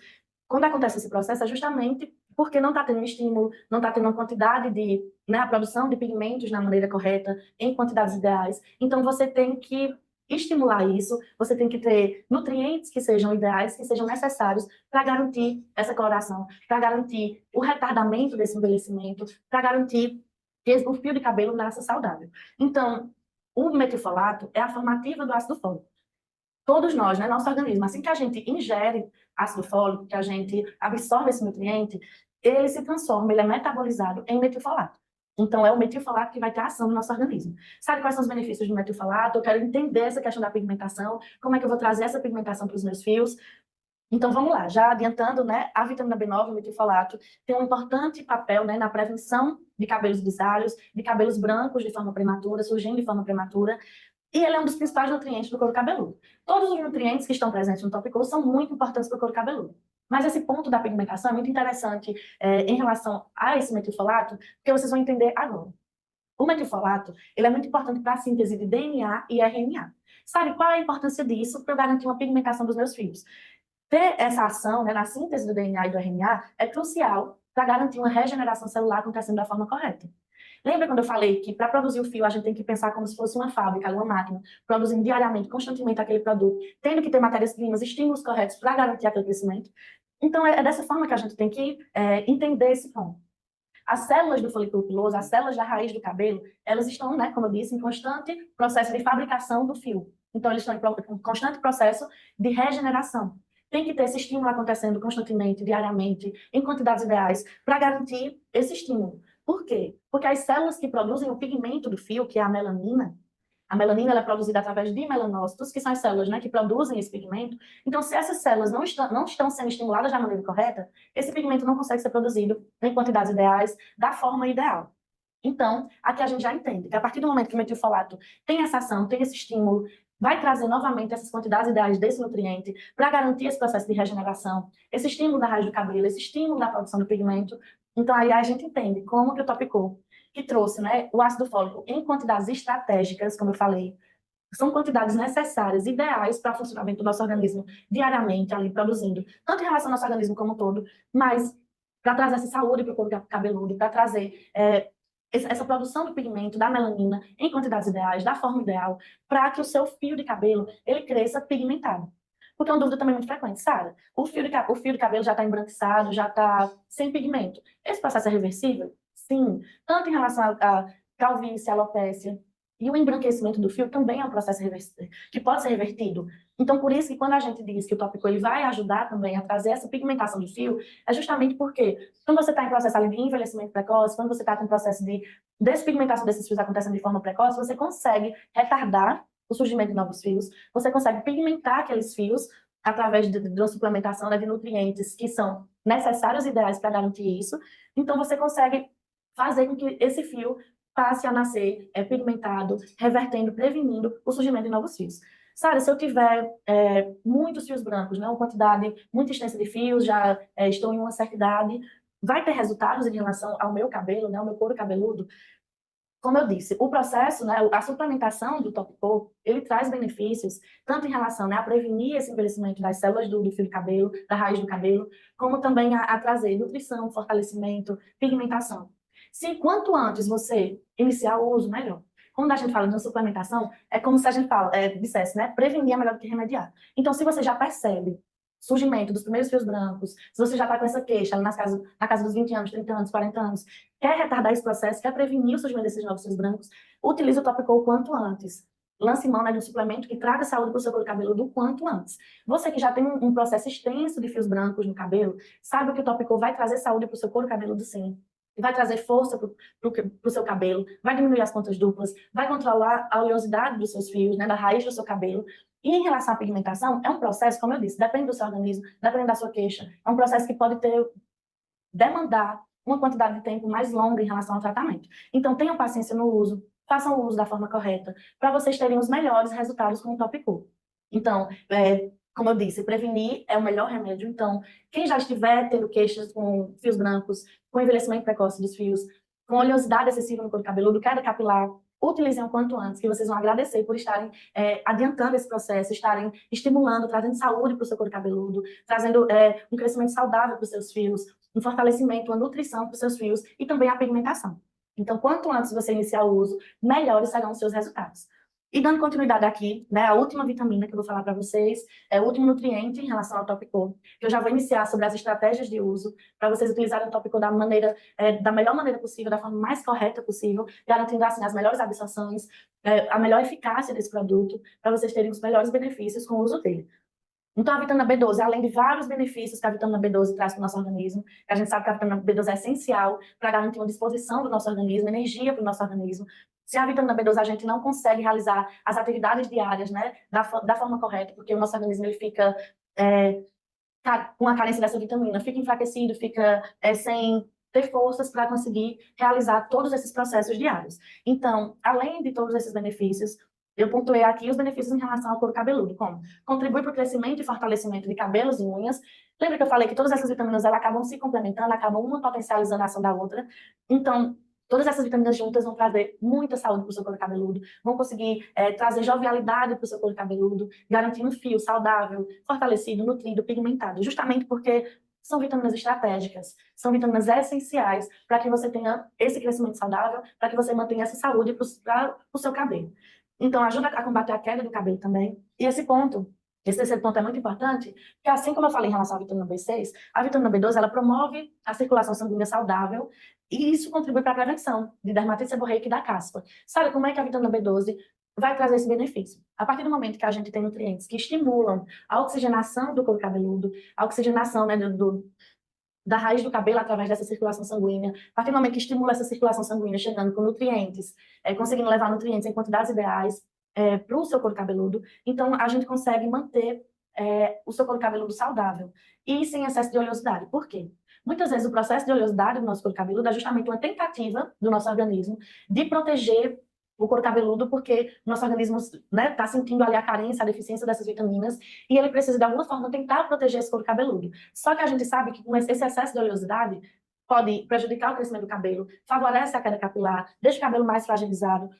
quando acontece esse processo é justamente porque não está tendo um estímulo, não está tendo uma quantidade de, né, a produção de pigmentos na maneira correta, em quantidades ideais. Então, você tem que estimular isso, você tem que ter nutrientes que sejam ideais, que sejam necessários para garantir essa coloração, para garantir o retardamento desse envelhecimento, para garantir que o fio de cabelo nasça saudável. Então, o metilfolato é a formativa do ácido fólico. Todos nós, né, nosso organismo, assim que a gente ingere ácido fólico, que a gente absorve esse nutriente, ele se transforma, ele é metabolizado em metilfolato. Então, é o metilfolato que vai ter ação no nosso organismo. Sabe quais são os benefícios do metilfolato? Eu quero entender essa questão da pigmentação, como é que eu vou trazer essa pigmentação para os meus fios. Então, vamos lá, já adiantando, né, a vitamina B9, o metilfolato, tem um importante papel, né, na prevenção de cabelos grisalhos, de cabelos brancos de forma prematura, surgindo de forma prematura, e ele é um dos principais nutrientes do couro cabeludo. Todos os nutrientes que estão presentes no Topicol são muito importantes para o couro cabeludo. Mas esse ponto da pigmentação é muito interessante em relação a esse metilfolato, porque vocês vão entender agora. O metilfolato, ele é muito importante para a síntese de DNA e RNA. Sabe qual é a importância disso para eu garantir uma pigmentação dos meus fios? Ter essa ação, né, na síntese do DNA e do RNA é crucial para garantir uma regeneração celular acontecendo da forma correta. Lembra quando eu falei que para produzir o fio a gente tem que pensar como se fosse uma fábrica, uma máquina, produzindo diariamente, constantemente aquele produto, tendo que ter matérias-primas, estímulos corretos para garantir aquele crescimento? Então, é dessa forma que a gente tem que entender esse ponto. As células do folículo piloso, as células da raiz do cabelo, elas estão, né, como eu disse, em constante processo de fabricação do fio. Então, eles estão em constante processo de regeneração. Tem que ter esse estímulo acontecendo constantemente, diariamente, em quantidades ideais, para garantir esse estímulo. Por quê? Porque as células que produzem o pigmento do fio, que é a melanina ela é produzida através de melanócitos, que são as células, né, que produzem esse pigmento. Então, se essas células não estão sendo estimuladas da maneira correta, esse pigmento não consegue ser produzido em quantidades ideais, da forma ideal. Então, aqui a gente já entende que a partir do momento que o metilfolato tem essa ação, tem esse estímulo, vai trazer novamente essas quantidades ideais desse nutriente para garantir esse processo de regeneração, esse estímulo da raiz do cabelo, esse estímulo da produção do pigmento. Então, aí a gente entende como que o Topicol, que trouxe, né, o ácido fólico em quantidades estratégicas, como eu falei, são quantidades necessárias, ideais para o funcionamento do nosso organismo diariamente, ali produzindo, tanto em relação ao nosso organismo como um todo, mas para trazer essa saúde para o couro cabeludo, para trazer essa produção do pigmento, da melanina, em quantidades ideais, da forma ideal, para que o seu fio de cabelo ele cresça pigmentado. Porque é uma dúvida também muito frequente, Sara. O fio de cabelo já está embranquiçado, já está sem pigmento. Esse processo é reversível? Sim. Tanto em relação a calvície, alopécia, E o embranquecimento do fio também é um processo que pode ser revertido. Então, por isso que quando a gente diz que o tópico ele vai ajudar também a trazer essa pigmentação do fio, é justamente porque quando você está em processo ali de envelhecimento precoce, quando você está com processo de despigmentação desses fios acontecendo de forma precoce, você consegue retardar o surgimento de novos fios, você consegue pigmentar aqueles fios através de uma suplementação, né, de nutrientes que são necessários e ideais para garantir isso. Então, você consegue fazer com que esse fio passe a nascer pigmentado, revertendo, prevenindo o surgimento de novos fios. Sara, se eu tiver muitos fios brancos, né, uma quantidade muito extensa de fios, já estou em uma certa idade, vai ter resultados em relação ao meu cabelo, né, ao meu couro cabeludo? Como eu disse, o processo, né, a suplementação do Top Coat, ele traz benefícios, tanto em relação, né, a prevenir esse envelhecimento das células do fio de cabelo, da raiz do cabelo, como também a trazer nutrição, fortalecimento, pigmentação. Se quanto antes você iniciar o uso, melhor. Quando a gente fala de uma suplementação, é como se a gente dissesse, né, prevenir é melhor do que remediar. Então, se você já percebe surgimento dos primeiros fios brancos, se você já está com essa queixa ali na casa dos 20 anos, 30 anos, 40 anos, quer retardar esse processo, quer prevenir o surgimento desses novos fios brancos, utilize o Top Coat o quanto antes. Lance mão, né, de um suplemento que traga saúde para o seu couro cabeludo o quanto antes. Você que já tem um processo extenso de fios brancos no cabelo, sabe que o Top Coat vai trazer saúde para o seu couro cabeludo sim. Vai trazer força para o seu cabelo, vai diminuir as pontas duplas, vai controlar a oleosidade dos seus fios, né, da raiz do seu cabelo. E em relação à pigmentação, é um processo, como eu disse, depende do seu organismo, depende da sua queixa. É um processo que pode demandar uma quantidade de tempo mais longa em relação ao tratamento. Então, tenham paciência no uso, façam o uso da forma correta, para vocês terem os melhores resultados com o Top Coat. Então, como eu disse, prevenir é o melhor remédio. Então, quem já estiver tendo queixas com fios brancos, com envelhecimento precoce dos fios, com oleosidade excessiva no couro cabeludo, queda capilar, utilizem o quanto antes, que vocês vão agradecer por estarem adiantando esse processo, estarem estimulando, trazendo saúde para o seu couro cabeludo, trazendo um crescimento saudável para os seus fios, um fortalecimento, uma nutrição para os seus fios e também a pigmentação. Então, quanto antes você iniciar o uso, melhores serão os seus resultados. E dando continuidade aqui, né, a última vitamina que eu vou falar para vocês, é o último nutriente em relação ao Top Coat, que eu já vou iniciar sobre as estratégias de uso, para vocês utilizarem o Top Coat da melhor maneira possível, da forma mais correta possível, garantindo assim as melhores absorções, a melhor eficácia desse produto, para vocês terem os melhores benefícios com o uso dele. Então, a vitamina B12, além de vários benefícios que a vitamina B12 traz para o nosso organismo, que a gente sabe que a vitamina B12 é essencial para garantir uma disposição do nosso organismo, energia para o nosso organismo. Se a vitamina B12 a gente não consegue realizar as atividades diárias, né, da forma correta, porque o nosso organismo ele fica com a carência dessa vitamina, fica enfraquecido, fica sem ter forças para conseguir realizar todos esses processos diários. Então, além de todos esses benefícios, eu pontuei aqui os benefícios em relação ao couro cabeludo, como contribui para o crescimento e fortalecimento de cabelos e unhas. Lembra que eu falei que todas essas vitaminas elas acabam se complementando, acabam uma potencializando a ação da outra. Então, todas essas vitaminas juntas vão trazer muita saúde para o seu couro cabeludo, vão conseguir trazer jovialidade para o seu couro cabeludo, garantindo um fio saudável, fortalecido, nutrido, pigmentado, justamente porque são vitaminas estratégicas, são vitaminas essenciais para que você tenha esse crescimento saudável, para que você mantenha essa saúde para o seu cabelo. Então, ajuda a combater a queda do cabelo também. E esse terceiro ponto é muito importante, porque assim como eu falei em relação à vitamina B6, a vitamina B12, ela promove a circulação sanguínea saudável e isso contribui para a prevenção de dermatite seborreica e da caspa. Sabe como é que a vitamina B12 vai trazer esse benefício? A partir do momento que a gente tem nutrientes que estimulam a oxigenação do couro cabeludo, a oxigenação, né, da raiz do cabelo através dessa circulação sanguínea, a partir do momento que estimula essa circulação sanguínea, chegando com nutrientes, conseguindo levar nutrientes em quantidades ideais para o seu couro cabeludo, então a gente consegue manter o seu couro cabeludo saudável e sem excesso de oleosidade. Por quê? Muitas vezes o processo de oleosidade do nosso couro cabeludo é justamente uma tentativa do nosso organismo de proteger o couro cabeludo, porque o nosso organismo está sentindo ali a carência, a deficiência dessas vitaminas, e ele precisa, de alguma forma, tentar proteger esse couro cabeludo. Só que a gente sabe que com esse excesso de oleosidade pode prejudicar o crescimento do cabelo, favorece a queda capilar, deixa o cabelo mais fragilizado.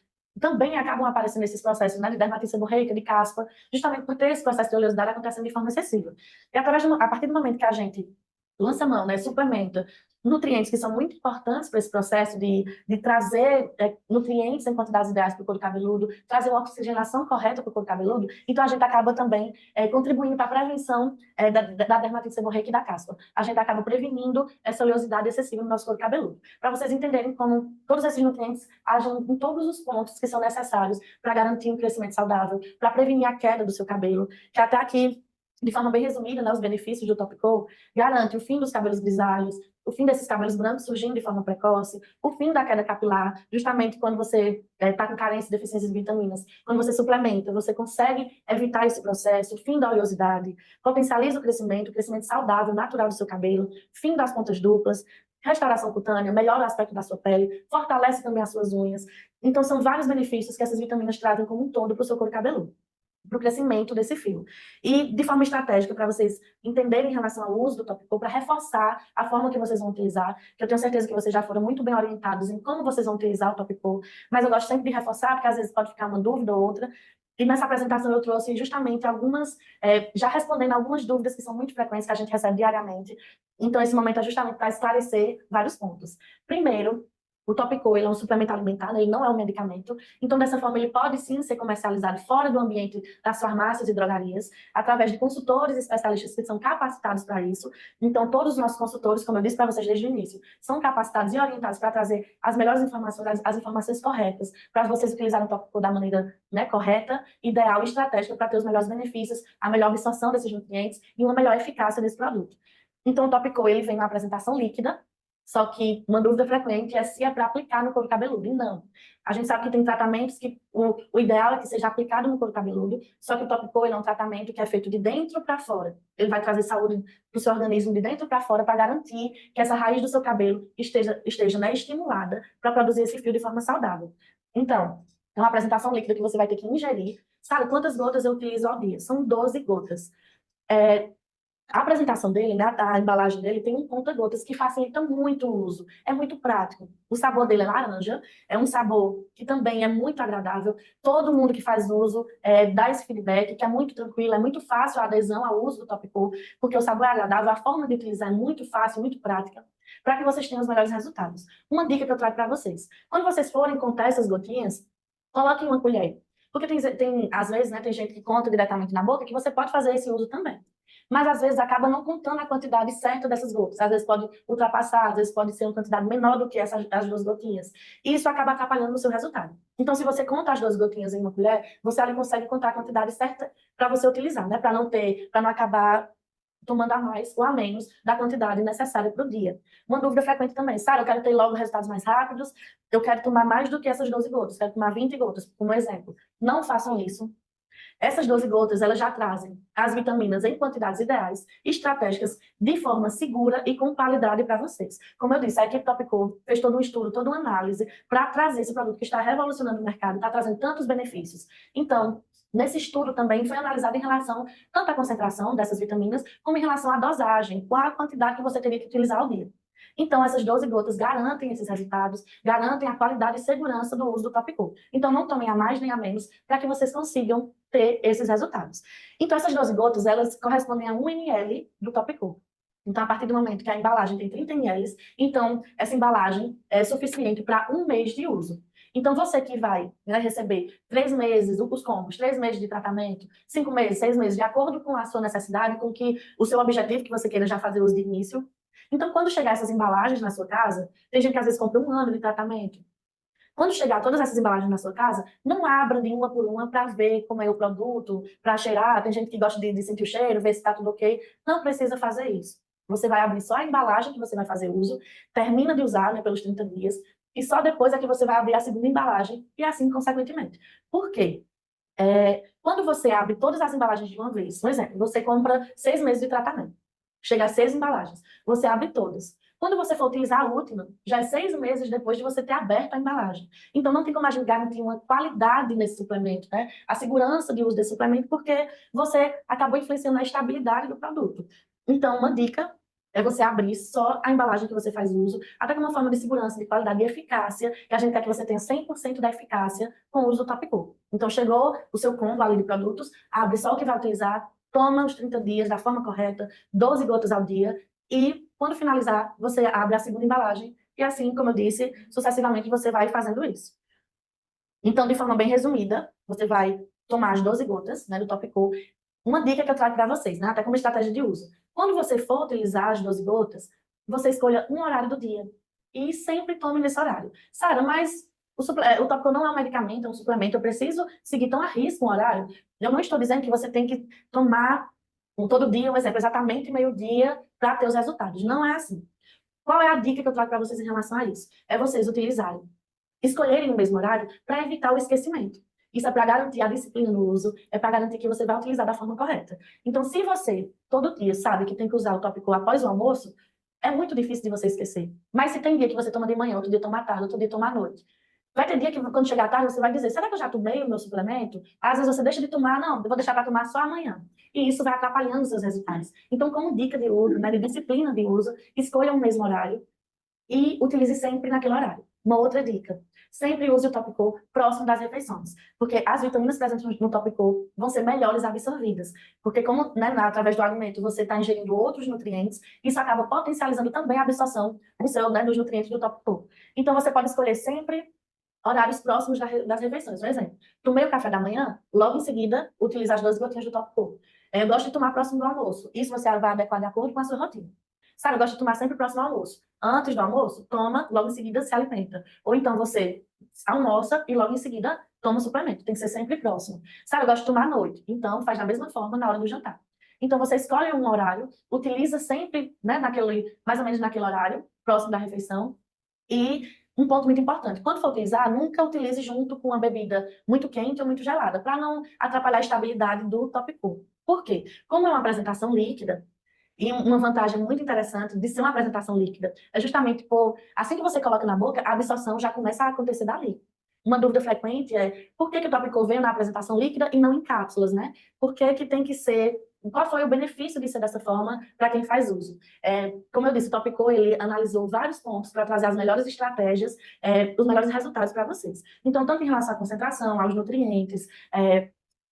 Também acabam aparecendo esses processos, né, de dermatite seborreica, de caspa, justamente por ter esse processo de oleosidade acontecendo de forma excessiva. E a partir do momento que a gente lança mão, né, suplementa nutrientes que são muito importantes para esse processo de trazer nutrientes em quantidades ideais para o couro cabeludo, trazer uma oxigenação correta para o couro cabeludo, então a gente acaba também contribuindo para a prevenção da dermatite seborreica e da caspa. A gente acaba prevenindo essa oleosidade excessiva no nosso couro cabeludo. Para vocês entenderem como todos esses nutrientes agem em todos os pontos que são necessários para garantir um crescimento saudável, para prevenir a queda do seu cabelo, que até aqui, de forma bem resumida, né, os benefícios do Topicol garante o fim dos cabelos grisalhos, o fim desses cabelos brancos surgindo de forma precoce, o fim da queda capilar, justamente quando você está com carência de deficiências de vitaminas. Quando você suplementa, você consegue evitar esse processo, o fim da oleosidade, potencializa o crescimento saudável, natural do seu cabelo, fim das pontas duplas, restauração cutânea, melhora o aspecto da sua pele, fortalece também as suas unhas. Então, são vários benefícios que essas vitaminas trazem como um todo para o seu couro cabeludo, para o crescimento desse fio. E, de forma estratégica, para vocês entenderem em relação ao uso do Topicol, para reforçar a forma que vocês vão utilizar, que eu tenho certeza que vocês já foram muito bem orientados em como vocês vão utilizar o Topicol, mas eu gosto sempre de reforçar, porque às vezes pode ficar uma dúvida ou outra, e nessa apresentação eu trouxe justamente algumas, já respondendo algumas dúvidas que são muito frequentes, que a gente recebe diariamente. Então, esse momento é justamente para esclarecer vários pontos. Primeiro, o Topicol, ele é um suplemento alimentar, ele não é um medicamento. Então, dessa forma, ele pode sim ser comercializado fora do ambiente das farmácias e drogarias, através de consultores e especialistas que são capacitados para isso. Então, todos os nossos consultores, como eu disse para vocês desde o início, são capacitados e orientados para trazer as melhores informações, as informações corretas, para vocês utilizarem o Topicol da maneira, né, correta, ideal e estratégica para ter os melhores benefícios, a melhor absorção desses nutrientes e uma melhor eficácia desse produto. Então, o Topicol, ele vem numa apresentação líquida, só que uma dúvida frequente é se é para aplicar no couro cabeludo. E não. A gente sabe que tem tratamentos que o ideal é que seja aplicado no couro cabeludo, só que o Topicol é um tratamento que é feito de dentro para fora. Ele vai trazer saúde para o seu organismo de dentro para fora para garantir que essa raiz do seu cabelo esteja né, estimulada para produzir esse fio de forma saudável. Então, é uma apresentação líquida que você vai ter que ingerir. Sabe quantas gotas eu utilizo ao dia? São 12 gotas. A apresentação dele, né, a embalagem dele tem um conta-gotas que facilita muito o uso, é muito prático. O sabor dele é laranja, é um sabor que também é muito agradável. Todo mundo que faz uso dá esse feedback, que é muito tranquilo, é muito fácil a adesão ao uso do Topicol, porque o sabor é agradável, a forma de utilizar é muito fácil, muito prática, para que vocês tenham os melhores resultados. Uma dica que eu trago para vocês: quando vocês forem contar essas gotinhas, coloquem uma colher. Porque às vezes, né, tem gente que conta diretamente na boca, que você pode fazer esse uso também. Mas às vezes acaba não contando a quantidade certa dessas gotas. Às vezes pode ultrapassar, às vezes pode ser uma quantidade menor do que as 2 gotinhas. E isso acaba atrapalhando o seu resultado. Então, se você conta as 2 gotinhas em uma colher, você ali consegue contar a quantidade certa para você utilizar, né? Para não acabar tomando a mais ou a menos da quantidade necessária para o dia. Uma dúvida frequente também: Sara, eu quero ter logo resultados mais rápidos, eu quero tomar mais do que essas 12 gotas, quero tomar 20 gotas, como exemplo. Não façam isso. Essas 12 gotas, elas já trazem as vitaminas em quantidades ideais, estratégicas, de forma segura e com qualidade para vocês. Como eu disse, a equipe Topicol fez todo um estudo, toda uma análise para trazer esse produto que está revolucionando o mercado, está trazendo tantos benefícios. Então, nesse estudo também foi analisado em relação tanto à concentração dessas vitaminas, como em relação à dosagem, qual a quantidade que você teria que utilizar ao dia. Então, essas 12 gotas garantem esses resultados, garantem a qualidade e segurança do uso do Topicol. Então, não tomem a mais nem a menos para que vocês consigam ter esses resultados. Então, essas 12 gotas, elas correspondem a 1 ml do Topicol. Então, a partir do momento que a embalagem tem 30 ml, então, essa embalagem é suficiente para 1 mês de uso. Então, você que vai, né, receber 3 meses, os combos, 3 meses de tratamento, 5 meses, 6 meses, de acordo com a sua necessidade, com o seu objetivo que você queira já fazer uso de início. Então, quando chegar essas embalagens na sua casa, tem gente que às vezes compra 1 ano de tratamento. Quando chegar todas essas embalagens na sua casa, não abra de uma por uma para ver como é o produto, para cheirar. Tem gente que gosta de sentir o cheiro, ver se está tudo ok. Não precisa fazer isso. Você vai abrir só a embalagem que você vai fazer uso, termina de usar, né, pelos 30 dias, e só depois é que você vai abrir a segunda embalagem, e assim consequentemente. Por quê? Quando você abre todas as embalagens de uma vez, por exemplo, você compra 6 meses de tratamento, chega a 6 embalagens, você abre todas. Quando você for utilizar a última, já é 6 meses depois de você ter aberto a embalagem. Então, não tem como a gente garantir uma qualidade nesse suplemento, né? A segurança de uso desse suplemento, porque você acabou influenciando a estabilidade do produto. Então, uma dica é você abrir só a embalagem que você faz uso, até como uma forma de segurança, de qualidade e eficácia, e a gente quer que você tenha 100% da eficácia com o uso do Topicol. Então, chegou o seu combo ali de produtos, abre só o que vai utilizar, toma os 30 dias da forma correta, 12 gotas ao dia, e quando finalizar, você abre a segunda embalagem, e assim, como eu disse, sucessivamente você vai fazendo isso. Então, de forma bem resumida, você vai tomar as 12 gotas, né, do Topicol. Uma dica que eu trago para vocês, né, até como estratégia de uso. Quando você for utilizar as 12 gotas, você escolha um horário do dia e sempre tome nesse horário. Sara, mas o Topicol não é um medicamento, é um suplemento, eu preciso seguir tão a risco um horário? Eu não estou dizendo que você tem que tomar todo dia, um exemplo, exatamente meio-dia para ter os resultados. Não é assim. Qual é a dica que eu trago para vocês em relação a isso? É vocês utilizarem escolherem o mesmo horário para evitar o esquecimento. Isso é para garantir a disciplina no uso, é para garantir que você vai utilizar da forma correta. Então, se você todo dia sabe que tem que usar o tópico após o almoço, é muito difícil de você esquecer. Mas se tem dia que você toma de manhã, outro dia toma à tarde, outro dia toma à noite, vai ter dia que quando chegar à tarde você vai dizer, será que eu já tomei o meu suplemento? Às vezes você deixa de tomar, não, eu vou deixar para tomar só amanhã. E isso vai atrapalhando os seus resultados. Então, como dica de uso, né, de disciplina de uso, escolha o mesmo horário e utilize sempre naquele horário. Uma outra dica, sempre use o Topicol próximo das refeições, porque as vitaminas presentes no Topicol vão ser melhores absorvidas, porque como, né, através do alimento você está ingerindo outros nutrientes, isso acaba potencializando também a absorção né, dos nutrientes do Topicol. Então você pode escolher sempre horários próximos das refeições. Por exemplo, tomei o café da manhã, logo em seguida, utilizar as 12 gotinhas do Topicol. Eu gosto de tomar próximo do almoço. Isso você vai adequar de acordo com a sua rotina. Sabe, eu gosto de tomar sempre próximo ao almoço. Antes do almoço, toma, logo em seguida se alimenta. Ou então você almoça e logo em seguida toma o suplemento. Tem que ser sempre próximo. Sabe, eu gosto de tomar à noite. Então, faz da mesma forma na hora do jantar. Então, você escolhe um horário, utiliza sempre, né, mais ou menos naquele horário, próximo da refeição. E um ponto muito importante, quando for utilizar, nunca utilize junto com uma bebida muito quente ou muito gelada, para não atrapalhar a estabilidade do Topicol. Por quê? Como é uma apresentação líquida, e uma vantagem muito interessante de ser uma apresentação líquida é justamente por, assim que você coloca na boca, a absorção já começa a acontecer dali. Uma dúvida frequente é por que o Topicol veio na apresentação líquida e não em cápsulas, né? Por que tem que ser... Qual foi o benefício de ser dessa forma para quem faz uso? Como eu disse, o Topicol, ele analisou vários pontos para trazer as melhores estratégias, os melhores resultados para vocês. Então, tanto em relação à concentração, aos nutrientes,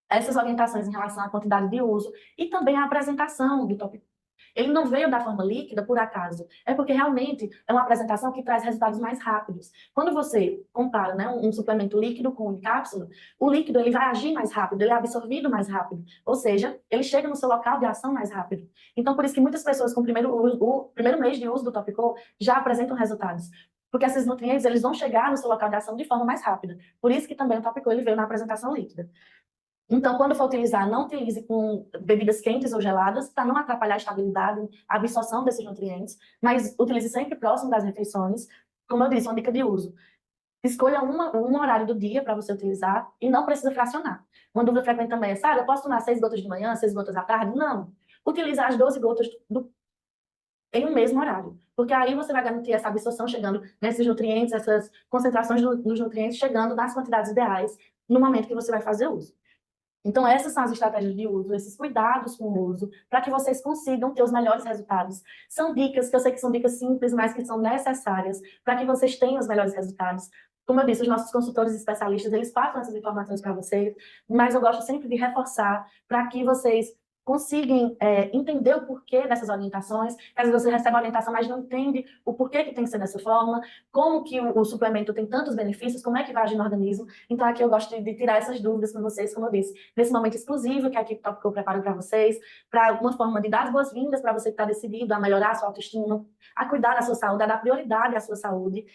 essas orientações em relação à quantidade de uso e também a apresentação do Topicol. Ele não veio da forma líquida por acaso. É porque realmente é uma apresentação que traz resultados mais rápidos. Quando você compara, né, um suplemento líquido com uma cápsula, o líquido ele vai agir mais rápido, ele é absorvido mais rápido. Ou seja, ele chega no seu local de ação mais rápido. Então, por isso que muitas pessoas com o primeiro mês de uso do Topicol já apresentam resultados. Porque esses nutrientes eles vão chegar no seu local de ação de forma mais rápida. Por isso que também o Topicol ele veio na apresentação líquida. Então, quando for utilizar, não utilize com bebidas quentes ou geladas, para não atrapalhar a estabilidade, a absorção desses nutrientes, mas utilize sempre próximo das refeições. Como eu disse, uma dica de uso. Escolha um horário do dia para você utilizar e não precisa fracionar. Uma dúvida frequente também é, Sara, eu posso tomar 6 gotas de manhã, 6 gotas à tarde? Não. Utilizar as 12 gotas em um mesmo horário. Porque aí você vai garantir essa absorção chegando nesses nutrientes, essas concentrações dos nutrientes chegando nas quantidades ideais no momento que você vai fazer uso. Então, essas são as estratégias de uso, esses cuidados com o uso, para que vocês consigam ter os melhores resultados. São dicas que eu sei que são dicas simples, mas que são necessárias para que vocês tenham os melhores resultados. Como eu disse, os nossos consultores especialistas, eles passam essas informações para vocês, mas eu gosto sempre de reforçar para que vocês consigam entender o porquê dessas orientações. Às vezes você recebe a orientação, mas não entende o porquê que tem que ser dessa forma, como que o suplemento tem tantos benefícios, como é que vai agir no organismo. Então, aqui eu gosto de tirar essas dúvidas com vocês, como eu disse, nesse momento exclusivo que a equipe Top eu preparo para vocês, para uma forma de dar as boas-vindas para você que está decidido a melhorar a sua autoestima, a cuidar da sua saúde, a dar prioridade à sua saúde.